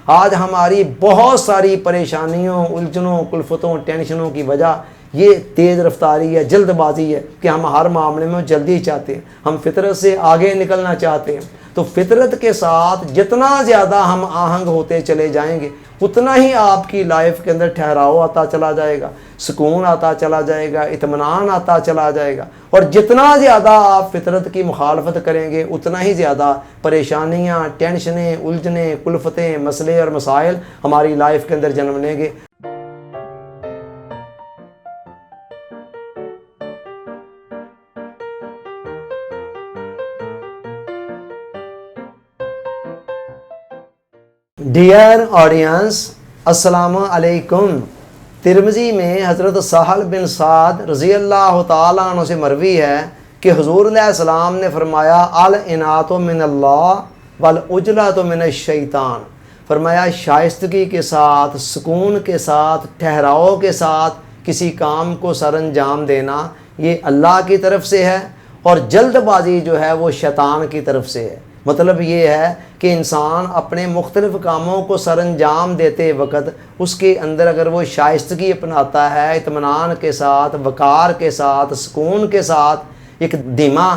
آج ہماری بہت ساری پریشانیوں، الجھنوں، کلفتوں، ٹینشنوں کی وجہ یہ تیز رفتاری ہے، جلد بازی ہے کہ ہم ہر معاملے میں جلدی چاہتے ہیں، ہم فطرت سے آگے نکلنا چاہتے ہیں۔ تو فطرت کے ساتھ جتنا زیادہ ہم آہنگ ہوتے چلے جائیں گے اتنا ہی آپ کی لائف کے اندر ٹھہراؤ آتا چلا جائے گا، سکون آتا چلا جائے گا، اطمینان آتا چلا جائے گا۔ اور جتنا زیادہ آپ فطرت کی مخالفت کریں گے اتنا ہی زیادہ پریشانیاں، ٹینشنیں، الجھنیں، کلفتیں، مسئلے اور مسائل ہماری لائف کے اندر جنم لیں گے۔ ڈیئر آڈینس، السلام علیکم۔ ترمذی میں حضرت سہل بن سعد رضی اللہ تعالیٰ عنہ سے مروی ہے کہ حضور علیہ السلام نے فرمایا العنات من اللہ والعجلۃ من الشیطان، فرمایا شائستگی کے ساتھ، سکون کے ساتھ، ٹھہراؤ کے ساتھ کسی کام کو سر انجام دینا یہ اللہ کی طرف سے ہے، اور جلد بازی جو ہے وہ شیطان کی طرف سے ہے۔ مطلب یہ ہے کہ انسان اپنے مختلف کاموں کو سر انجام دیتے وقت اس کے اندر اگر وہ شائستگی اپناتا ہے، اطمینان کے ساتھ، وقار کے ساتھ، سکون کے ساتھ، ایک دھیما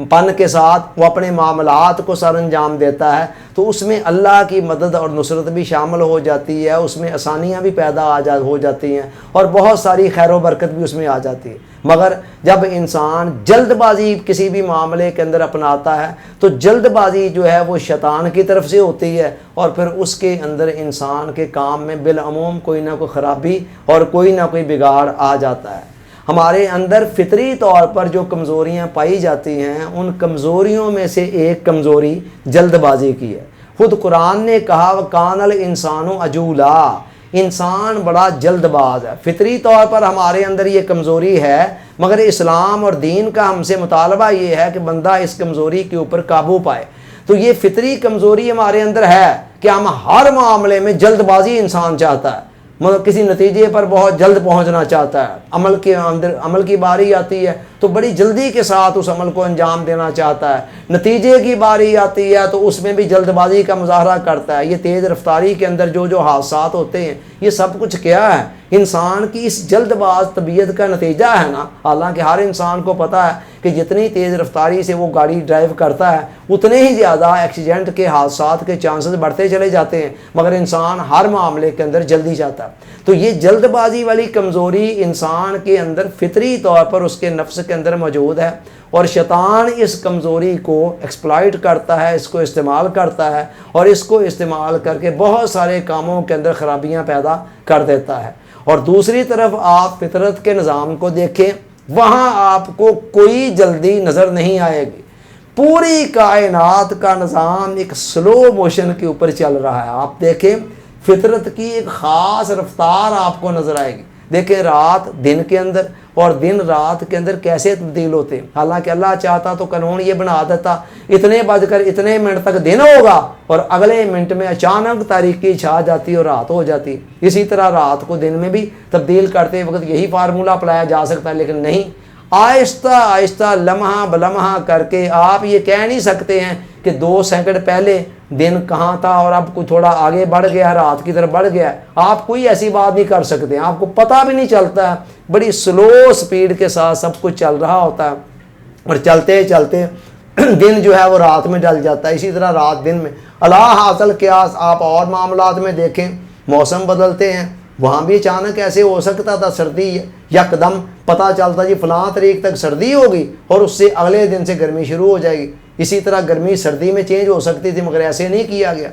پن کے ساتھ وہ اپنے معاملات کو سر انجام دیتا ہے تو اس میں اللہ کی مدد اور نصرت بھی شامل ہو جاتی ہے، اس میں آسانیاں بھی پیدا ہو جاتی ہیں اور بہت ساری خیر و برکت بھی اس میں آ جاتی ہے۔ مگر جب انسان جلد بازی کسی بھی معاملے کے اندر اپناتا ہے تو جلد بازی جو ہے وہ شیطان کی طرف سے ہوتی ہے، اور پھر اس کے اندر انسان کے کام میں بالعموم کوئی نہ کوئی خرابی اور کوئی نہ کوئی بگاڑ آ جاتا ہے۔ ہمارے اندر فطری طور پر جو کمزوریاں پائی جاتی ہیں ان کمزوریوں میں سے ایک کمزوری جلد بازی کی ہے۔ خود قرآن نے کہا وَقَانَ الْإِنسَانُ عَجُولًا، انسان بڑا جلد باز ہے۔ فطری طور پر ہمارے اندر یہ کمزوری ہے، مگر اسلام اور دین کا ہم سے مطالبہ یہ ہے کہ بندہ اس کمزوری کے اوپر قابو پائے۔ تو یہ فطری کمزوری ہمارے اندر ہے کہ ہم ہر معاملے میں جلد بازی انسان چاہتا ہے، مطلب کسی نتیجے پر بہت جلد پہنچنا چاہتا ہے۔ عمل کے اندر عمل کی باری آتی ہے تو بڑی جلدی کے ساتھ اس عمل کو انجام دینا چاہتا ہے، نتیجے کی باری آتی ہے تو اس میں بھی جلد بازی کا مظاہرہ کرتا ہے۔ یہ تیز رفتاری کے اندر جو حادثات ہوتے ہیں یہ سب کچھ کیا ہے؟ انسان کی اس جلد باز طبیعت کا نتیجہ ہے نا۔ حالانکہ ہر انسان کو پتہ ہے کہ جتنی تیز رفتاری سے وہ گاڑی ڈرائیو کرتا ہے اتنے ہی زیادہ ایکسیڈنٹ کے حادثات کے چانسز بڑھتے چلے جاتے ہیں، مگر انسان ہر معاملے کے اندر جلدی چاہتا ہے۔ تو یہ جلد بازی والی کمزوری انسان کے اندر فطری طور پر اس کے نفس کے اندر موجود ہے، اور شیطان اس کمزوری کو ایکسپلائٹ کرتا ہے، اس کو استعمال کرتا ہے، اور اس کو استعمال کر کے بہت سارے کاموں کے اندر خرابیاں پیدا کر دیتا ہے۔ اور دوسری طرف آپ فطرت کے نظام کو دیکھیں، وہاں آپ کو کوئی جلدی نظر نہیں آئے گی۔ پوری کائنات کا نظام ایک سلو موشن کے اوپر چل رہا ہے۔ آپ دیکھیں فطرت کی ایک خاص رفتار آپ کو نظر آئے گی۔ دیکھیں رات دن کے اندر اور دن رات کے اندر کیسے تبدیل ہوتے ہیں۔ حالانکہ اللہ چاہتا تو قانون یہ بنا دیتا اتنے بج کر اتنے منٹ تک دن ہوگا اور اگلے منٹ میں اچانک تاریکی چھا جاتی اور رات ہو جاتی۔ اسی طرح رات کو دن میں بھی تبدیل کرتے وقت یہی فارمولہ اپلایا جا سکتا ہے، لیکن نہیں، آہستہ آہستہ لمحہ بلمحہ کر کے آپ یہ کہہ نہیں سکتے ہیں کہ 2 سیکنڈ پہلے دن کہاں تھا اور اب کوئی تھوڑا آگے بڑھ گیا، رات کی طرف بڑھ گیا۔ آپ کوئی ایسی بات نہیں کر سکتے، آپ کو پتہ بھی نہیں چلتا ہے، بڑی سلو سپیڈ کے ساتھ سب کچھ چل رہا ہوتا ہے، اور چلتے چلتے دن جو ہے وہ رات میں ڈل جاتا ہے، اسی طرح رات دن میں۔ اللہ حاصل کیا آپ اور معاملات میں دیکھیں، موسم بدلتے ہیں، وہاں بھی اچانک ایسے ہو سکتا تھا سردی یکدم پتہ چلتا جی فلاں تاریخ تک سردی ہوگی اور اس سے اگلے دن سے گرمی شروع ہو جائے گی۔ اسی طرح گرمی سردی میں چینج ہو سکتی تھی، مگر ایسے نہیں کیا گیا۔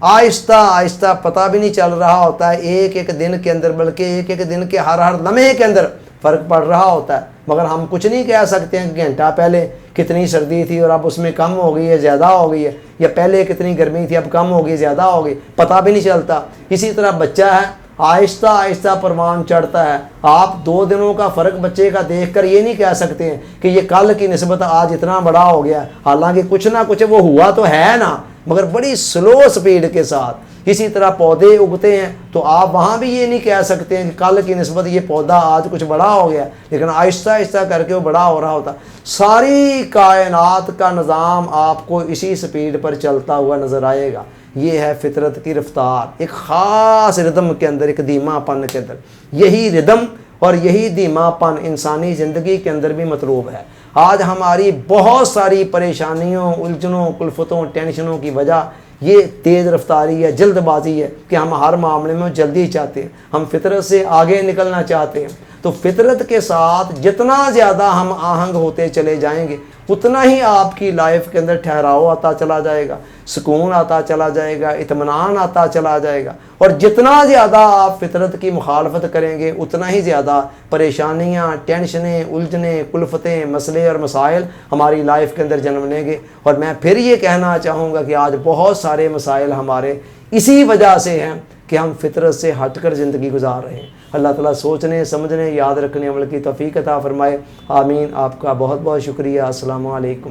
آہستہ آہستہ پتہ بھی نہیں چل رہا ہوتا ہے ایک ایک دن کے اندر، بلکہ ایک ایک دن کے ہر لمحے کے اندر فرق پڑ رہا ہوتا ہے، مگر ہم کچھ نہیں کہہ سکتے ہیں کہ گھنٹہ پہلے کتنی سردی تھی اور اب اس میں کم ہو گئی ہے، زیادہ ہو گئی ہے، یا پہلے کتنی گرمی تھی اب کم ہو گئی، زیادہ ہو گئی، پتہ بھی نہیں چلتا۔ اسی طرح بچہ ہے، آہستہ آہستہ پروان چڑھتا ہے۔ آپ 2 دنوں کا فرق بچے کا دیکھ کر یہ نہیں کہہ سکتے ہیں کہ یہ کل کی نسبت آج اتنا بڑا ہو گیا، حالانکہ کچھ نہ کچھ وہ ہوا تو ہے نا، مگر بڑی سلو سپیڈ کے ساتھ۔ اسی طرح پودے اگتے ہیں تو آپ وہاں بھی یہ نہیں کہہ سکتے ہیں کہ کل کی نسبت یہ پودا آج کچھ بڑا ہو گیا، لیکن آہستہ آہستہ کر کے وہ بڑا ہو رہا ہوتا۔ ساری کائنات کا نظام آپ کو اسی سپیڈ پر چلتا ہوا نظر آئے گا۔ یہ ہے فطرت کی رفتار، ایک خاص ردم کے اندر، ایک دھیما پن کے اندر۔ یہی ردم اور یہی دھیما پن انسانی زندگی کے اندر بھی مطلوب ہے۔ آج ہماری بہت ساری پریشانیوں، الجھنوں، کلفتوں، ٹینشنوں کی وجہ یہ تیز رفتاری ہے، جلد بازی ہے کہ ہم ہر معاملے میں جلدی چاہتے ہیں، ہم فطرت سے آگے نکلنا چاہتے ہیں۔ تو فطرت کے ساتھ جتنا زیادہ ہم آہنگ ہوتے چلے جائیں گے اتنا ہی آپ کی لائف کے اندر ٹھہراؤ آتا چلا جائے گا، سکون آتا چلا جائے گا، اطمینان آتا چلا جائے گا۔ اور جتنا زیادہ آپ فطرت کی مخالفت کریں گے اتنا ہی زیادہ پریشانیاں، ٹینشنیں، الجھنیں، کلفتیں، مسئلے اور مسائل ہماری لائف کے اندر جنم لیں گے۔ اور میں پھر یہ کہنا چاہوں گا کہ آج بہت سارے مسائل ہمارے اسی وجہ سے ہیں کہ ہم فطرت سے ہٹ کر زندگی گزار رہے ہیں۔ اللہ تعالیٰ سوچنے، سمجھنے، یاد رکھنے، عمل کی توفیق عطا فرمائے۔ آمین۔ آپ کا بہت بہت شکریہ۔ السلام علیکم۔